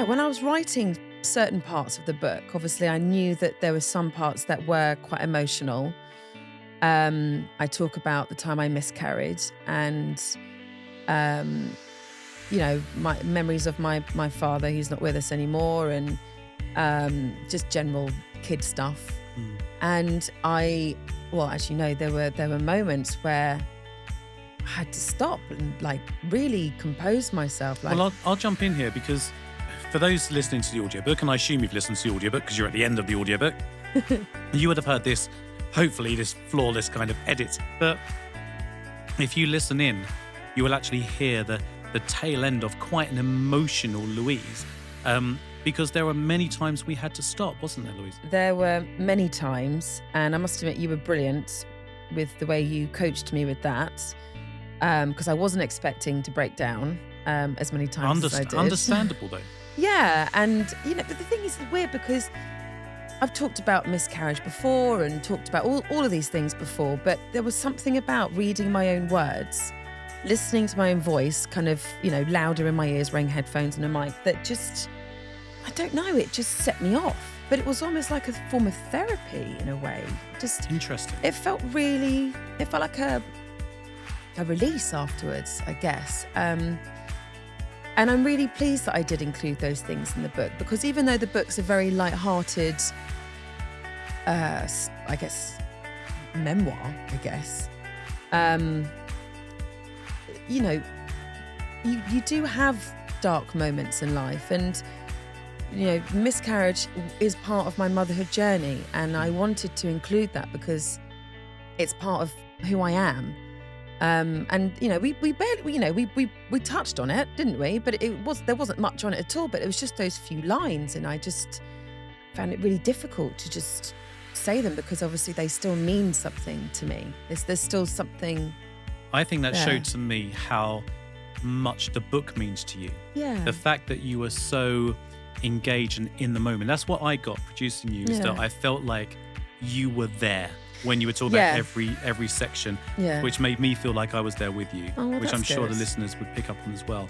when I was writing certain parts of the book, obviously I knew that there were some parts that were quite emotional. I talk about the time I miscarried and, my memories of my father who's not with us anymore, and just general kid stuff. And there were moments where I had to stop and really compose myself. Well, I'll jump in here because for those listening to the audiobook, and I assume you've listened to the audiobook because you're at the end of the audiobook, you would have heard this, hopefully this flawless kind of edit. But if you listen in, you will actually hear the tail end of quite an emotional Louise. Because there were many times we had to stop, wasn't there, Louise? There were many times, and I must admit you were brilliant with the way you coached me with that, because I wasn't expecting to break down as many times as I did. Understandable, though. Yeah, and but the thing is weird because I've talked about miscarriage before and talked about all of these things before, but there was something about reading my own words, listening to my own voice, kind of, louder in my ears, wearing headphones and a mic, that just, I don't know, it just set me off. But it was almost like a form of therapy in a way. Just interesting. It felt like a release afterwards, I guess. And I'm really pleased that I did include those things in the book, because even though the book's a very light-hearted, I guess, memoir, you do have dark moments in life, and miscarriage is part of my motherhood journey, and I wanted to include that because it's part of who I am. And we barely, we touched on it, didn't we? But there wasn't much on it at all. But it was just those few lines, and I just found it really difficult to just say them, because obviously they still mean something to me. There's still something. I think that showed to me how much the book means to you. Yeah. The fact that you were so engaged and in the moment. That's what I got producing you. Is that I felt like you were there when you were talking about every section, which made me feel like I was there with you, which I'm sure the listeners would pick up on as well.